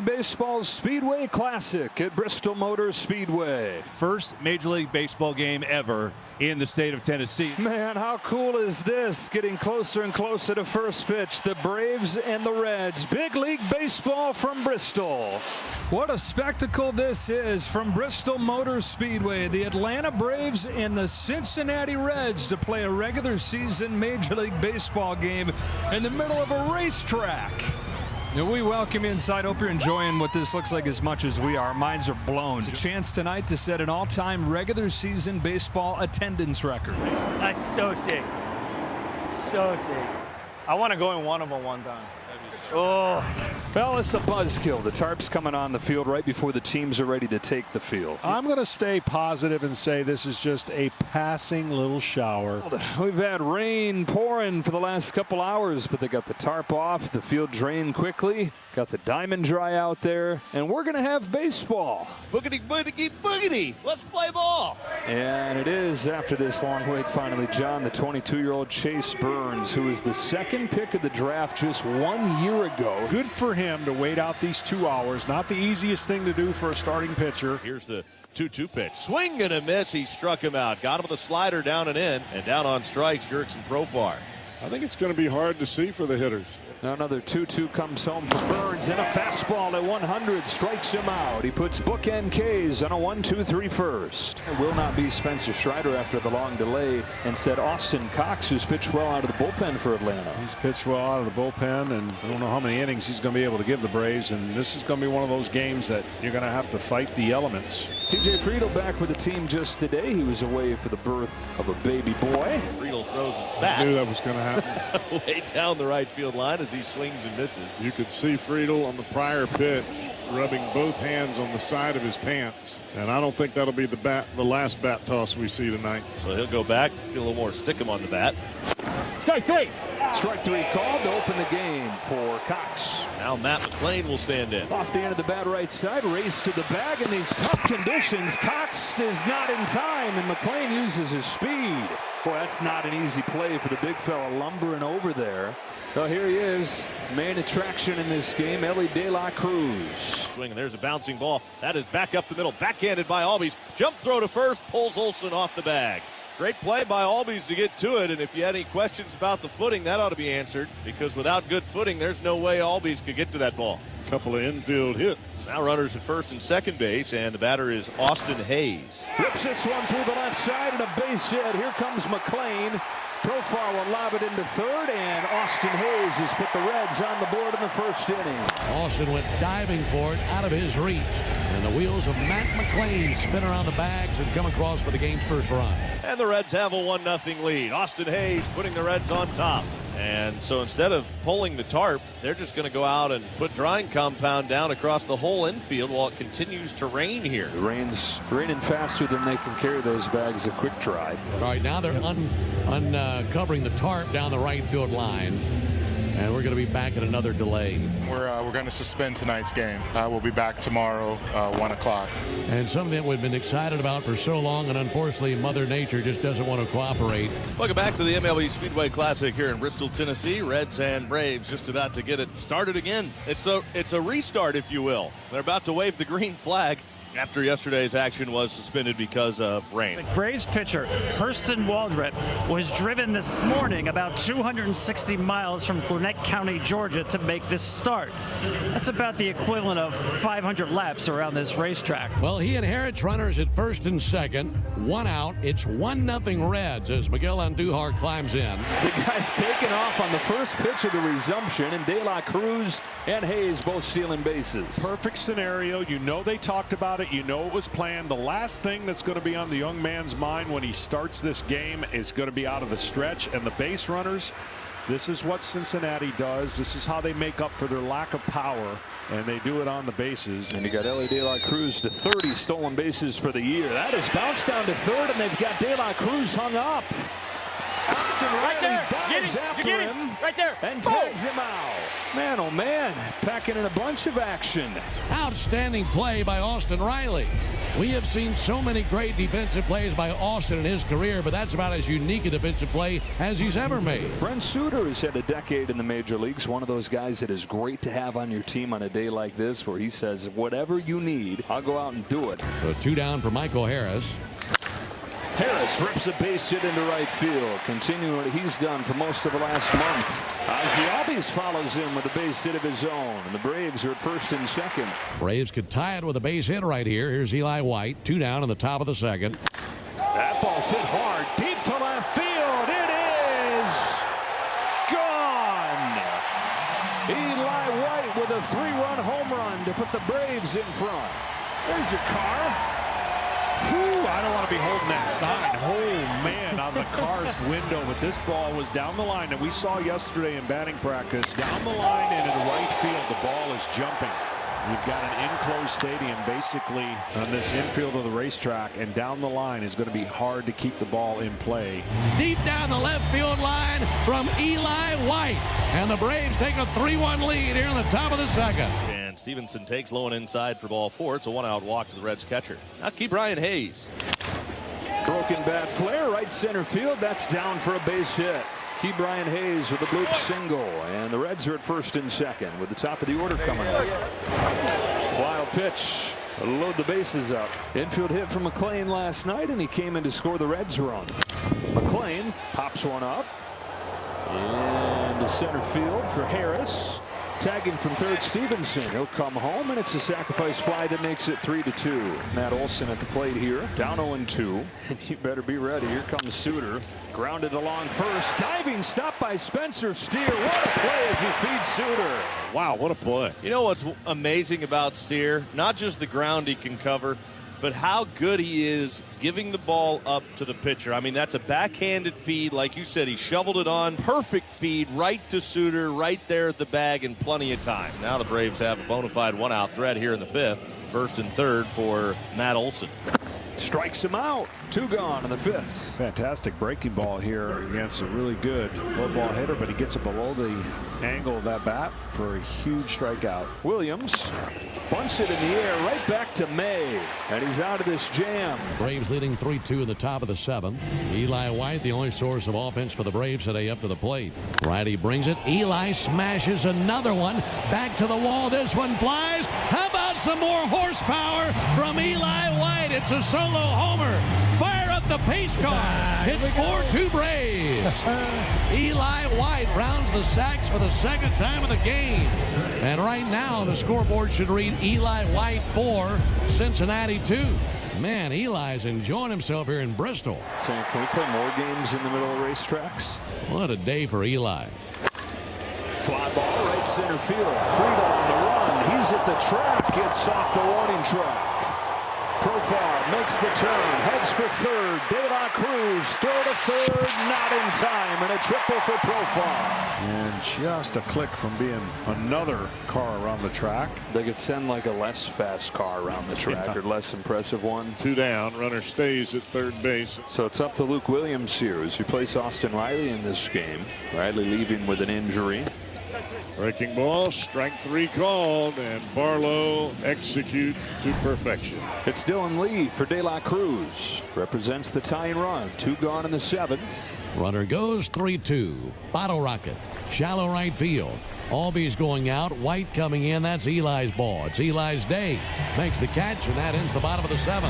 Baseball's Speedway Classic at Bristol Motor Speedway. First Major League Baseball game ever in the state of Tennessee. Man, how cool is this? Getting closer and closer to first pitch. The Braves and the Reds. Big League Baseball from Bristol. What a spectacle this is from Bristol Motor Speedway. The Atlanta Braves and the Cincinnati Reds to play a regular season Major League Baseball game in the middle of a racetrack. We welcome you inside. Hope you're enjoying what this looks like as much as we are. Minds are blown. It's a chance tonight to set an all-time regular season baseball attendance record. That's so sick. So sick. I want to go in one of them one time. Oh. Well, it's a buzzkill. The tarp's coming on the field right before the teams are ready to take the field. I'm going to stay positive and say this is just a passing little shower. We've had rain pouring for the last couple hours, but they got the tarp off. The field drained quickly. Got the diamond dry out there, and we're going to have baseball. Boogity, boogity, boogity. Let's play ball. And it is, after this long wait, finally, John, the 22-year-old Chase Burns, who is the second pick of the draft just 1 year ago. Good for him to wait out these 2 hours. Not the easiest thing to do for a starting pitcher. Here's the 2-2 pitch. Swing and a miss. He struck him out. Got him with a slider down and in. And down on strikes, Jurickson Profar. I think it's going to be hard to see for the hitters. Now another 2-2 comes home for Burns, and a fastball at 100 strikes him out. He puts bookend K's on a 1-2-3 first. It will not be Spencer Strider after the long delay, and said Austin Cox, who's pitched well out of the bullpen for Atlanta. He's pitched well out of the bullpen, and I don't know how many innings he's going to be able to give the Braves, and this is going to be one of those games that you're going to have to fight the elements. TJ Friedl back with the team just today. He was away for the birth of a baby boy. Friedl throws it back. I knew that was going to happen. Way down the right field line as he swings and misses. You could see Friedl on the prior pitch rubbing both hands on the side of his pants, and I don't think that'll be the last bat toss we see tonight. So he'll go back, get a little more stick him on the bat. Strike three. Strike three called to open the game for Cox. Now Matt McLean will stand in. Off the end of the bat right side, race to the bag in these tough conditions. Cox is not in time, and McLean uses his speed. Boy, that's not an easy play for the big fella lumbering over there. Well, here he is, main attraction in this game, Ellie De La Cruz. Swing, and there's a bouncing ball. That is back up the middle, backhanded by Albies. Jump throw to first, pulls Olsen off the bag. Great play by Albies to get to it, and if you had any questions about the footing, that ought to be answered, because without good footing, there's no way Albies could get to that ball. A couple of infield hits. Now runners at first and second base, and the batter is Austin Hayes. Rips this one through the left side and a base hit. Here comes McLean. Profar will lob it into third, and Austin Hayes has put the Reds on the board in the first inning. Austin went diving for it out of his reach, and the wheels of Matt McLean spin around the bags and come across for the game's first run. And the Reds have a 1-0 lead. Austin Hayes putting the Reds on top. And so instead of pulling the tarp, they're just going to go out and put drying compound down across the whole infield while it continues to rain here. The rain's raining faster than they can carry those bags of quick dry. All right, now they're uncovering the tarp down the right field line. And we're going to be back at another delay. We're going to suspend tonight's game. We'll be back tomorrow, 1 o'clock. And something we've been excited about for so long, and unfortunately Mother Nature just doesn't want to cooperate. Welcome back to the MLB Speedway Classic here in Bristol, Tennessee. Reds and Braves just about to get it started again. It's a restart, if you will. They're about to wave the green flag after yesterday's action was suspended because of rain. The Braves pitcher, Hurston Waldrop, was driven this morning about 260 miles from Gwinnett County, Georgia to make this start. That's about the equivalent of 500 laps around this racetrack. Well, he inherits runners at first and second. 1 out. It's 1-0 Reds as Miguel Andujar climbs in. The guy's taken off on the first pitch of the resumption, and De La Cruz and Hayes both stealing bases. Perfect scenario. You know they talked about it. You know it was planned. The last thing that's going to be on the young man's mind when he starts this game is going to be out of the stretch, and the base runners. This is what Cincinnati does. This is how they make up for their lack of power, and they do it on the bases. And you got Ellie De La Cruz to 30 stolen bases for the year. That is bounced down to third, and they've got De La Cruz hung up. Austin Riley dives after him right there and tags him out. Man, oh man, packing in a bunch of action. Outstanding play by Austin Riley. We have seen so many great defensive plays by Austin in his career, but that's about as unique a defensive play as he's ever made. Brent Suter has had a decade in the major leagues. One of those guys that is great to have on your team on a day like this, where he says, whatever you need, I'll go out and do it. So 2 down for Michael Harris. Harris rips a base hit into right field, continuing what he's done for most of the last month. Ozzie Albies follows him with a base hit of his own, and the Braves are at first and second. Braves could tie it with a base hit right here. Here's Eli White, 2 down in the top of the second. That ball's hit hard, deep to left field. It is gone. Eli White with a 3-run home run to put the Braves in front. There's your car. Whew, I don't want to be holding that sign. Oh, man, on the car's window. But this ball was down the line, and we saw yesterday in batting practice, down the line and in right field, the ball is jumping. You've got an enclosed stadium basically on this infield of the racetrack, and down the line is going to be hard to keep the ball in play. Deep down the left field line from Eli White. And the Braves take a 3-1 lead here in the top of the second. And Stevenson takes low and inside for ball 4. It's a 1-out walk to the Reds catcher. Now Brian Hayes. Broken bat flare, right center field. That's down for a base hit. Brian Hayes with a bloop single, and the Reds are at first and second with the top of the order coming up. Wild pitch. Load the bases up. Infield hit from McClain last night, and he came in to score the Reds run. McClain pops one up. And to center field for Harris. Tagging from third, Stevenson. He'll come home, and it's a sacrifice fly that makes it 3-2. Matt Olson at the plate here, down 0-2. And you better be ready. Here comes Suter. Grounded along first. Diving stop by Spencer Steer. What a play as he feeds Suter. Wow, what a play. You know what's amazing about Steer? Not just the ground he can cover, but how good he is giving the ball up to the pitcher. I mean, that's a backhanded feed. Like you said, he shoveled it on. Perfect feed right to Suter, right there at the bag in plenty of time. Now the Braves have a bona fide 1-out threat here in the 5th. First and third for Matt Olson. Strikes him out. 2 gone in the 5th. Fantastic breaking ball here against a really good low ball hitter, but he gets it below the angle of that bat for a huge strikeout. Williams bunts it in the air right back to May, and he's out of this jam. Braves leading 3-2 in the top of the 7th. Eli White, the only source of offense for the Braves today, up to the plate. Righty brings it. Eli smashes another one. Back to the wall. This one flies. How about some more horsepower from Eli White? It's a solo homer. Fire up the pace car. It's 4-2 Braves. Eli White rounds the sacks for the second time of the game. And right now the scoreboard should read Eli White 4, Cincinnati 2. Man, Eli's enjoying himself here in Bristol. Saying, can we play more games in the middle of racetracks? What a day for Eli. Fly ball right center field. Friedel on the run. He's at the track. Gets off the warning track. Profar makes the turn, heads for third. De La Cruz, throw to third, not in time, and a triple for Profar. And just a click from being another car around the track. They could send like a less fast car around the track, or less impressive one. 2 down, runner stays at third base. So it's up to Luke Williams here as we place Austin Riley in this game. Riley leaving with an injury. Breaking ball, strike 3 called, and Barlow executes to perfection. It's Dylan Lee for De La Cruz. Represents the tying run. 2 gone in the 7th. Runner goes 3-2. Bottle rocket. Shallow right field. Albies going out. White coming in. That's Eli's ball. It's Eli's day. Makes the catch, and that ends the bottom of the 7th.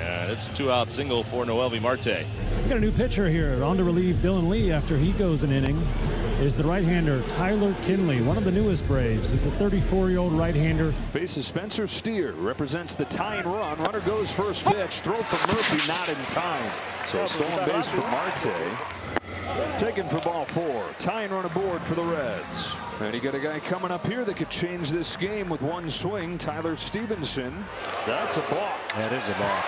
And it's a 2-out single for Noelvi Marte. We got a new pitcher here on to relieve Dylan Lee after he goes an inning. Is the right-hander Tyler Kinley, one of the newest Braves. He's a 34-year-old right-hander. Faces Spencer Steer, represents the tying run. Runner goes first pitch. Throw from Murphy, not in time. So a stolen base for Marte. Taken for ball 4. Tying run aboard for the Reds. And you got a guy coming up here that could change this game with one swing. Tyler Stevenson. That's a balk. That is a balk.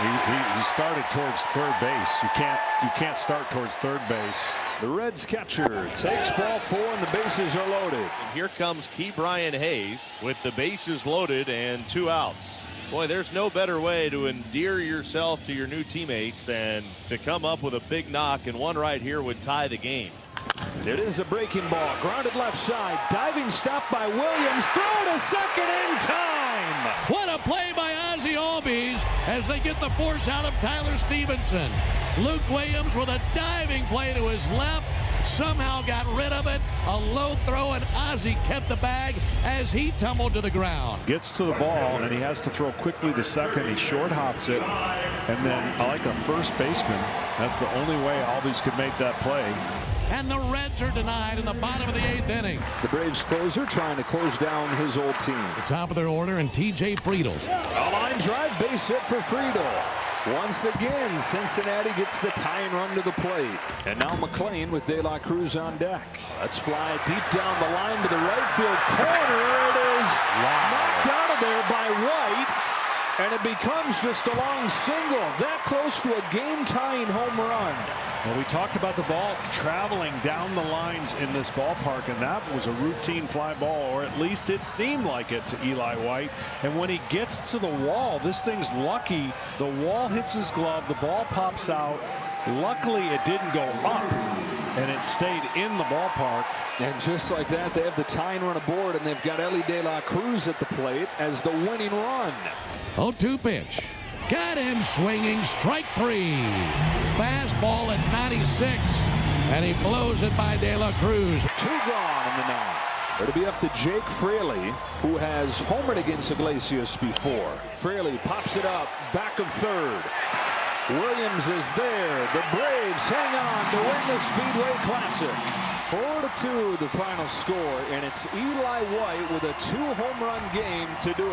He started towards third base. You can't start towards third base. The Reds catcher takes ball 4 and the bases are loaded. And here comes Brian Hayes with the bases loaded and 2 outs. Boy, there's no better way to endear yourself to your new teammates than to come up with a big knock, and one right here would tie the game. It is a breaking ball, grounded left side, diving stop by Williams, throw to second in time. What a play by Ozzie Albies. Albies as they get the force out of Tyler Stevenson. Luke Williams with a diving play to his left. Somehow got rid of it. A low throw, and Ozzie kept the bag as he tumbled to the ground. Gets to the ball, and he has to throw quickly to second. He short hops it, and then like a first baseman, that's the only way Albies could make that play. And the Reds are denied in the bottom of the 8th inning. The Braves closer trying to close down his old team. The top of their order, and T.J. Friedel. A line drive, base hit for Friedel. Once again, Cincinnati gets the tying run to the plate. And now McLean with De La Cruz on deck. Let's fly deep down the line to the right field corner. It is knocked out of there by White. And it becomes just a long single. That close to a game-tying home run. Well, we talked about the ball traveling down the lines in this ballpark, and that was a routine fly ball, or at least it seemed like it to Eli White. And when he gets to the wall, this thing's lucky. The wall hits his glove, the ball pops out. Luckily, it didn't go up, and it stayed in the ballpark. And just like that, they have the tying run aboard, and they've got Ellie De La Cruz at the plate as the winning run. 0-2 pitch. Got him swinging. Strike 3. Fastball at 96. And he blows it by De La Cruz. 2 gone in the 9th. It'll be up to Jake Fraley, who has homered against Iglesias before. Fraley pops it up, back of third. Williams is there. The Braves hang on to win the Speedway Classic. 4-2 the final score, and it's Eli White with a 2-home run game to do it.